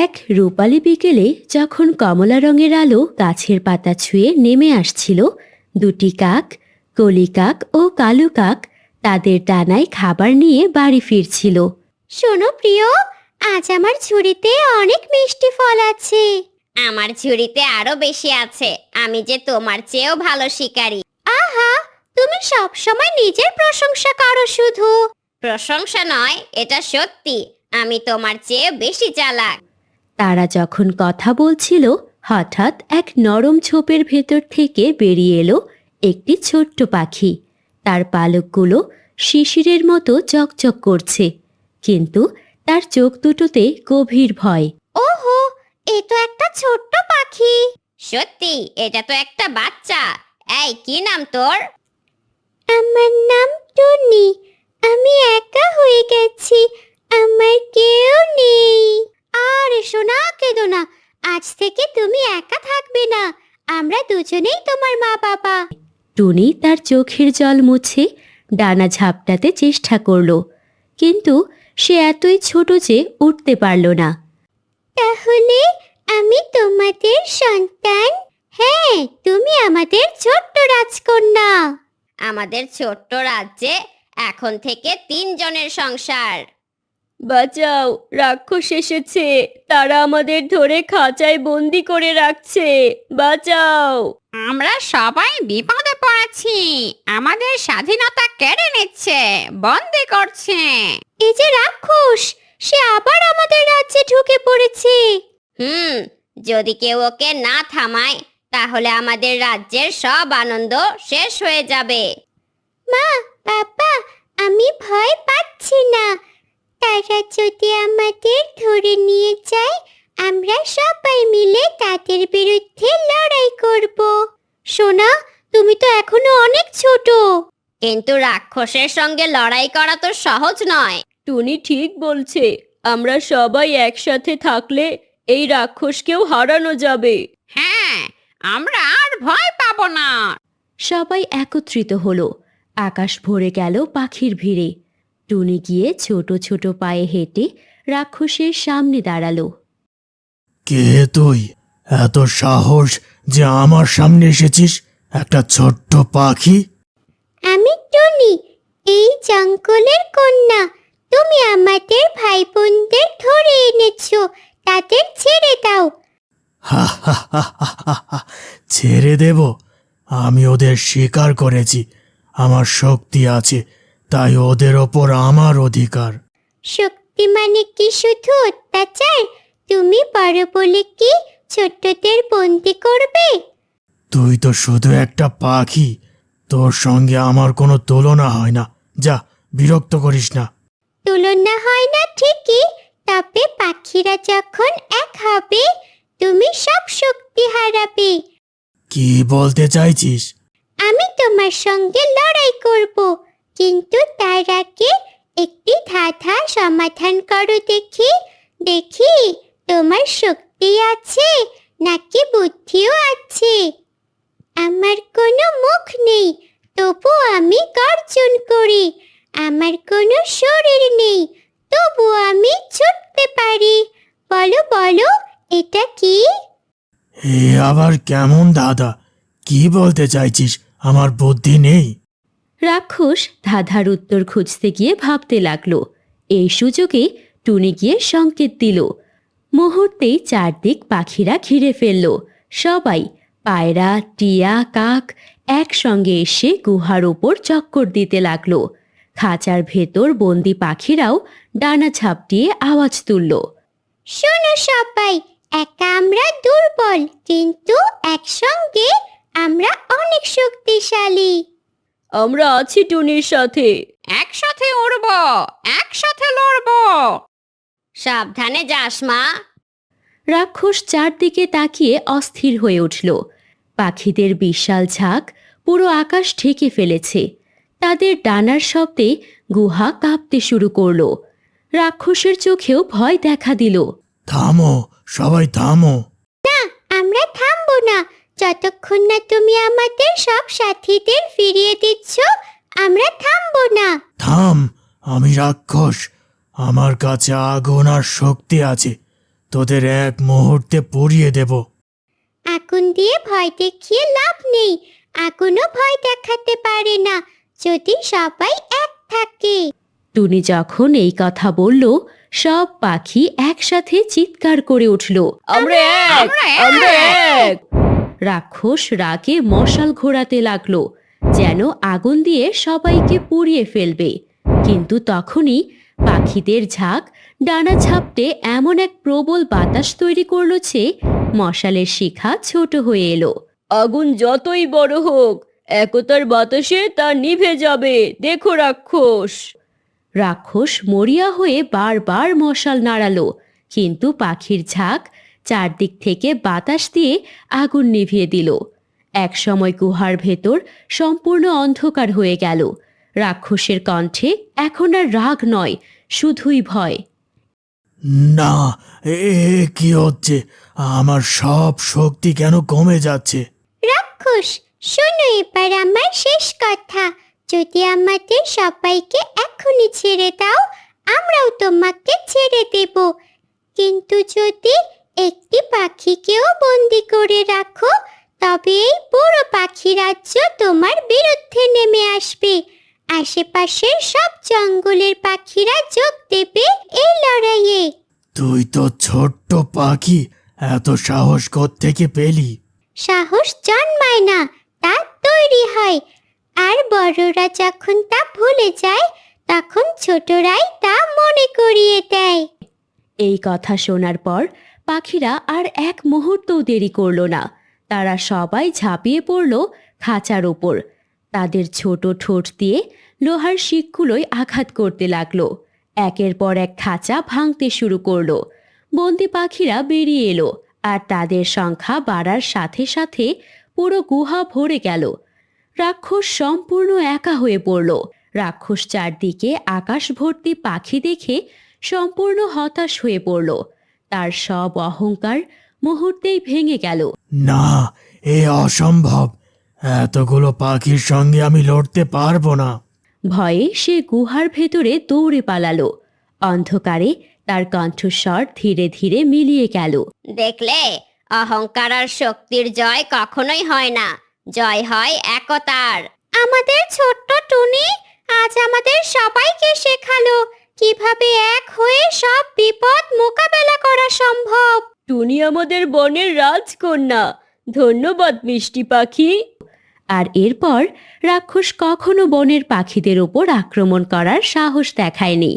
এক রূপালী বিকেলে যখন কমলা রঙের আলো গাছের পাতা ছুঁয়ে নেমে আসছিল, দুটি কাক, কলি কাক ও কালু কাক তাদের ডানায় খাবার নিয়ে বাড়ি ফিরছিল। শোনো প্রিয়, আজ আমার ঝুড়িতে অনেক মিষ্টি ফল আছে। আমার ঝুড়িতে আরো বেশি আছে। আমি যে তোমার চেয়েও ভালো শিকারী। আহা, তুমি সব সময় নিজের প্রশংসা করো শুধু। প্রশংসা নয়, এটা সত্যি। আমি তোমার চেয়ে বেশি চালাক। তারা যখন কথা বলছিল, হঠাৎ এক নরম ঝোপের ভেতর থেকে বেরিয়ে এলো একটি ছোট্ট পাখি। তার পালকগুলো শিশিরের মতো চকচক করছে, কিন্তু তার চোখ দুটোতে গভীর ভয়। ওহো, এ তো একটা ছোট্ট পাখি। সত্যি, এটা তো একটা বাচ্চা। এই, কি নাম তোর? আমার নাম টুনি। আমি একা হয়ে গেছি, আমার কেউ নেই। আরে সোনা, কেঁদো না। আজ থেকে তুমি একা থাকবে না। আমরা দুজনেই তোমার মা বাবা। টুনি তার চোখের জল মুছে ডানা ঝাপটাতে চেষ্টা করল, কিন্তু সে এতই ছোট যে উঠতে পারল না। তাহলে আমি তোমাদের সন্তান? হ্যাঁ, তুমি আমাদের ছোট্ট রাজকন্যা। আমাদের ছোট্ট রাজ্যে এখন থেকে 3 জনের সংসার। বাঁচাও, রাক্ষস এসেছে, তারা আমাদের ধরে খাঁচায় বন্দি করে রাখছে, বাঁচাও। আমরা সবাই বিপদে পড়েছি। আমাদের স্বাধীনতা কেড়ে নিচ্ছে, বন্দি করছে। এই যে রাক্ষস, সে আবার আমাদের রাজ্যে ঢুকে পড়েছে। যদি কেউ ওকে না থামায়, তাহলে আমাদের রাজ্যের সব আনন্দ শেষ হয়ে যাবে। মা, বাবা, আমি ভয় পাচ্ছি না। তারা যদি আমাদের ধরে নিয়ে যায়, আমরা সবাই মিলে তাদের বিরুদ্ধে লড়াই করব। সোনা, তুমি তো এখনো অনেক ছোট। কিন্তু রাক্ষসের সঙ্গে লড়াই করা তো সহজ নয়। টুনি ঠিক বলছে, আমরা সবাই একসাথে থাকলে এই রাক্ষসকেও হারানো যাবে। হ্যাঁ, আমরা আর ভয় পাবো না। সবাই একত্রিত হলো, আকাশ ভরে গেল পাখির ভিড়ে। টুনি গিয়ে ছোট ছোট পায়ে হেঁটে রাক্ষসের সামনে দাঁড়ালো। কে তুই? এত সাহস যে আমার সামনে এসেছিস, একটা ছোট্ট পাখি? আমি টুনি, এই জঙ্গলের কন্যা। তুমি আমাদের ভাই বোনদের ধরে এনেছো, তাদের ছেড়ে দাও। হা হা হা হা হা হা। ছেড়ে দেব? আমি ওদের শিকার করেছি, আমার শক্তি আছে, তাই ওদের ওপর আমার অধিকার। শক্তি মানে কি শুধু অত্যাচার? তুমি বড় বলে কি ছোট্টদের বন্দি করবে? তুই তো শুধু একটা পাখি, তোর সঙ্গে আমার কোনো তুলনা হয় না। যা, বিরক্ত করিস না। তুলনা হয় না ঠিকই, তবে পাখিরা যখন এক হবে, তুমি সব শক্তি হারাবে। কি বলতে চাইছিস? আমি তোমার সঙ্গে লড়াই করব, কিন্তু তার আগে একটি ধাঁধা সমাধান করো দেখি। দেখি তোমার শক্তি আছে নাকি বুদ্ধিও আছে। আমার কোনো মুখ নেই, তবু আমি গর্জন করি। আমার কোনো শরীর নেই, তবু আমি ছুটতে পারি। বলো বলো, এটা কি? এ আবার কেমন দাদা? কি বলতে চাইছিস? আমার বুদ্ধি নেই? রাক্ষস ধাঁধার উত্তর খুঁজতে গিয়ে ভাবতে লাগলো। এই সুযোগে টুনি গিয়ে সংকেত দিল। মুহূর্তেই চারদিক পাখিরা ঘিরে ফেলল। সবাই, পায়রা, টিয়া, কাক, একসঙ্গে এসে গুহার ওপর চক্কর দিতে লাগলো। খাঁচার ভেতর বন্দি পাখিরাও ডানা ঝাপটিয়ে আওয়াজ তুলল। শোনো সবাই, একা আমরা দুর্বল, কিন্তু একসঙ্গে আমরা অনেক শক্তিশালী। আমরা আছি টুনির সাথে। একসাথে উড়বো, একসাথে লড়বো। সাবধানে যাস মা। রাক্ষস চারদিকে তাকিয়ে অস্থির হয়ে উঠল। পাখিদের বিশাল ঝাঁক পুরো আকাশ ঢেকে ফেলেছে। তাদের ডানার শব্দে গুহা কাঁপতে শুরু করলো। রাক্ষসের চোখেও ভয় দেখা দিল। থামো, সবাই থামো। আমরা থামবো না, যতক্ষণ না তুমি আমাদের সব সাথীদের ফিরিয়ে দিচ্ছ, আমরা থামবো না। থাম, আমি রাক্ষস, আমার কাছে আগুন আর শক্তি আছে। তোদের এক মুহূর্তে পুড়িয়ে দেব। আগুন দিয়ে ভয় দেখিয়ে লাভ নেই, আগুনও ভয় দেখাতে পারে না যদি সবাই এক থাকে। টুনি যখন এই কথা বলল, সব পাখি একসাথে চিৎকার করে উঠল, আমরা এক, আমরা এক। রাক্ষস রাগে মশাল ঘোরাতে লাগলো, যেন আগুন দিয়ে সবাইকে পুড়িয়ে ফেলবে। কিন্তু তখনই পাখিদের ঝাঁক ডানা ঝাপটে এমন এক প্রবল বাতাস তৈরি করলো যে মশালের শিখা ছোট হয়ে এলো। আগুন যতই বড় হোক, একতার বাতাসে তা নিভে যাবে, দেখো রাক্ষস। রাক্ষস মরিয়া হয়ে বারবার মশাল নাড়ালো, কিন্তু পাখির ঝাঁক চারদিক থেকে বাতাস দিয়ে আগুন নিভিয়ে দিল। একসময় গুহার ভেতর সম্পূর্ণ অন্ধকার হয়ে গেল। রাক্ষসের কণ্ঠে এখন আর রাগ নয়, শুধুই ভয়। না, কি হচ্ছে? আমার সব শক্তি কেন কমে যাচ্ছে? রাক্ষস, শোনো এবার আমার শেষ কথা। যদি আমাদের সবাইকে এখনই ছেড়ে দাও, আমরাও তোমাকে ছেড়ে দেব। কিন্তু যদি একটি পাখিকেও বন্দি করে রাখো, তবে এই পুরো পাখি রাজ্য তোমার বিরুদ্ধে নেমে আসবে। আশেপাশের সব জঙ্গলের পাখিরা যোগ দেবে এই লড়াইয়ে। তুই তো ছোট্ট পাখি, এত সাহস কোত্থেকে পেলি? সাহস জন্মায় না, তা তৈরি হয়। আর বড়রা যখন তা ভুলে যায়, তখন ছোটরাই তা মনে করিয়ে দেয়। এই কথা শোনার পর পাখিরা আর এক মুহূর্তও দেরি করল না। তারা সবাই ঝাঁপিয়ে পড়ল খাঁচার ওপর। তাদের ছোট ঠোঁট দিয়ে লোহার শিকগুলোয় আঘাত করতে লাগলো। একের পর এক খাঁচা ভাঙতে শুরু করলো। বন্দি পাখিরা বেরিয়ে এলো, আর তাদের সংখ্যা বাড়ার সাথে সাথে পুরো গুহা ভরে গেল। রাক্ষস সম্পূর্ণ একা হয়ে পড়ল। রাক্ষস চারদিকে আকাশ ভর্তি পাখি দেখে সম্পূর্ণ হতাশ হয়ে পড়ল। তার সব অহংকার মুহূর্তেই ভেঙে গেল। না, এ অসম্ভব। এতগুলো পাখির সঙ্গে আমি লড়তে পারবো না। ভয়ে সে গুহার ভেতরে দৌড়ে পালালো। অন্ধকারে তার কণ্ঠস্বর ধীরে ধীরে মিলিয়ে গেল। দেখলে, অহংকার আর শক্তির জয় কখনোই হয় না, জয় হয় একতার। আমাদের ছোট্ট টুনি আজ আমাদের সবাইকে শেখালো কিভাবে এক হয়ে সব বিপদ মোকাবেলা করা সম্ভব। টুনি আমাদের বনের রাজকন্যা, ধন্যবাদ মিষ্টি পাখি। আর এরপর রাক্ষস কখনো বনের পাখিদের ওপর আক্রমণ করার সাহস দেখায়নি।